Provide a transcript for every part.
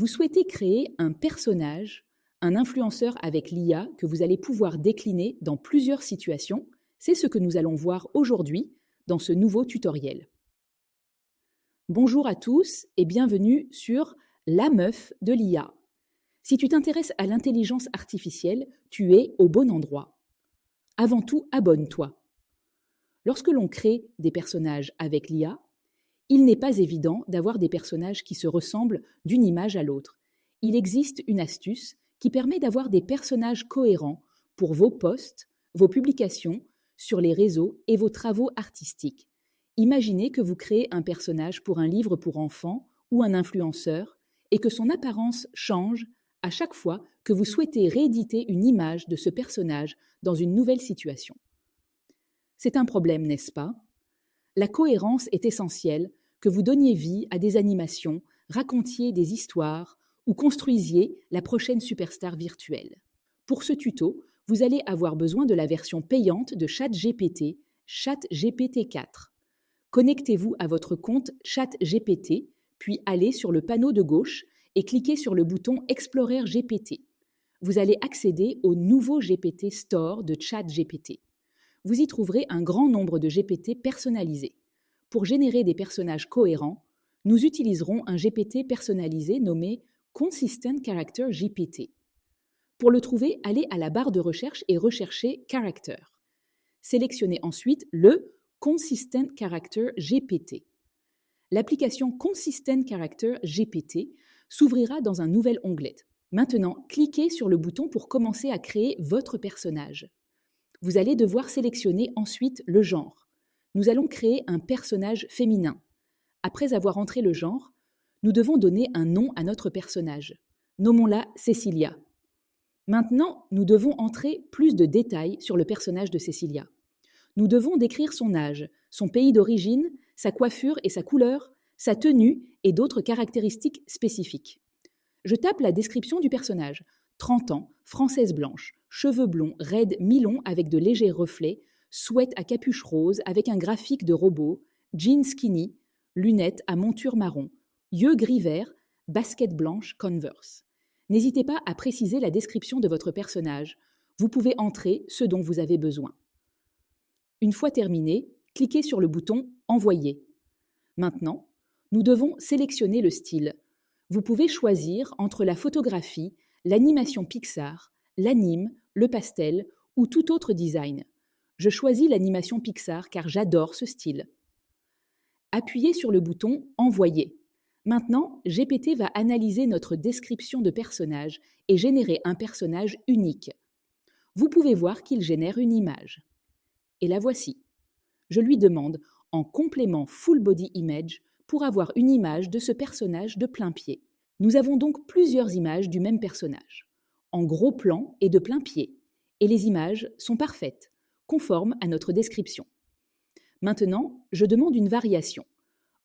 Vous souhaitez créer un personnage, un influenceur avec l'IA que vous allez pouvoir décliner dans plusieurs situations. C'est ce que nous allons voir aujourd'hui dans ce nouveau tutoriel. Bonjour à tous et bienvenue sur La Meuf de l'IA. Si tu t'intéresses à l'intelligence artificielle, tu es au bon endroit. Avant tout, abonne-toi. Lorsque l'on crée des personnages avec l'IA, il n'est pas évident d'avoir des personnages qui se ressemblent d'une image à l'autre. Il existe une astuce qui permet d'avoir des personnages cohérents pour vos posts, vos publications sur les réseaux et vos travaux artistiques. Imaginez que vous créez un personnage pour un livre pour enfants ou un influenceur et que son apparence change à chaque fois que vous souhaitez rééditer une image de ce personnage dans une nouvelle situation. C'est un problème, n'est-ce pas ? La cohérence est essentielle, que vous donniez vie à des animations, racontiez des histoires ou construisiez la prochaine superstar virtuelle. Pour ce tuto, vous allez avoir besoin de la version payante de ChatGPT, ChatGPT 4. Connectez-vous à votre compte ChatGPT, puis allez sur le panneau de gauche et cliquez sur le bouton Explorer GPT. Vous allez accéder au nouveau GPT Store de ChatGPT. Vous y trouverez un grand nombre de GPT personnalisés. Pour générer des personnages cohérents, nous utiliserons un GPT personnalisé nommé Consistent Character GPT. Pour le trouver, allez à la barre de recherche et recherchez Character. Sélectionnez ensuite le Consistent Character GPT. L'application Consistent Character GPT s'ouvrira dans un nouvel onglet. Maintenant, cliquez sur le bouton pour commencer à créer votre personnage. Vous allez devoir sélectionner ensuite le genre. Nous allons créer un personnage féminin. Après avoir entré le genre, nous devons donner un nom à notre personnage. Nommons-la Cecilia. Maintenant, nous devons entrer plus de détails sur le personnage de Cecilia. Nous devons décrire son âge, son pays d'origine, sa coiffure et sa couleur, sa tenue et d'autres caractéristiques spécifiques. Je tape la description du personnage. 30 ans, française blanche, cheveux blonds, raides, mi-longs avec de légers reflets, sweat à capuche rose avec un graphique de robot, jeans skinny, lunettes à monture marron, yeux gris-vert, basket blanche Converse. N'hésitez pas à préciser la description de votre personnage. Vous pouvez entrer ce dont vous avez besoin. Une fois terminé, cliquez sur le bouton « Envoyer ». Maintenant, nous devons sélectionner le style. Vous pouvez choisir entre la photographie, l'animation Pixar, l'anime, le pastel ou tout autre design. Je choisis l'animation Pixar car j'adore ce style. Appuyez sur le bouton « Envoyer ». Maintenant, GPT va analyser notre description de personnage et générer un personnage unique. Vous pouvez voir qu'il génère une image. Et la voici. Je lui demande en complément Full Body Image pour avoir une image de ce personnage de plein pied. Nous avons donc plusieurs images du même personnage, en gros plan et de plein pied, et les images sont parfaites, conformes à notre description. Maintenant, je demande une variation.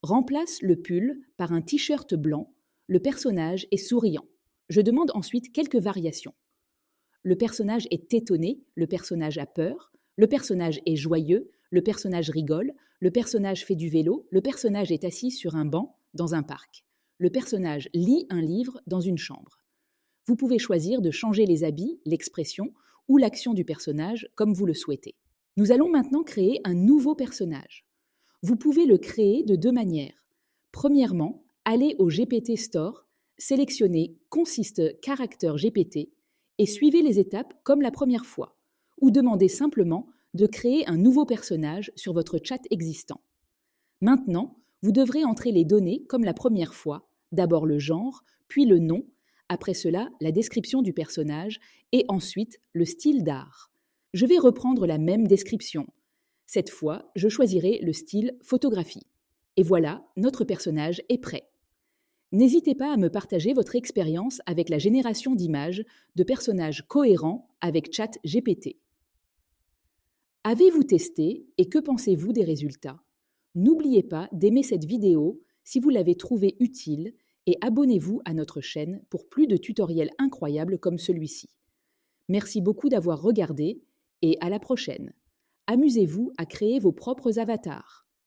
Remplace le pull par un t-shirt blanc, le personnage est souriant. Je demande ensuite quelques variations. Le personnage est étonné, le personnage a peur, le personnage est joyeux, le personnage rigole, le personnage fait du vélo, le personnage est assis sur un banc dans un parc. Le personnage lit un livre dans une chambre. Vous pouvez choisir de changer les habits, l'expression ou l'action du personnage comme vous le souhaitez. Nous allons maintenant créer un nouveau personnage. Vous pouvez le créer de deux manières. Premièrement, allez au GPT Store, sélectionnez Consist Character GPT et suivez les étapes comme la première fois, ou demandez simplement de créer un nouveau personnage sur votre chat existant. Maintenant, vous devrez entrer les données comme la première fois, d'abord le genre, puis le nom, après cela la description du personnage et ensuite le style d'art. Je vais reprendre la même description. Cette fois, je choisirai le style photographie. Et voilà, notre personnage est prêt. N'hésitez pas à me partager votre expérience avec la génération d'images de personnages cohérents avec ChatGPT. Avez-vous testé et que pensez-vous des résultats ? N'oubliez pas d'aimer cette vidéo si vous l'avez trouvée utile et abonnez-vous à notre chaîne pour plus de tutoriels incroyables comme celui-ci. Merci beaucoup d'avoir regardé et à la prochaine. Amusez-vous à créer vos propres avatars.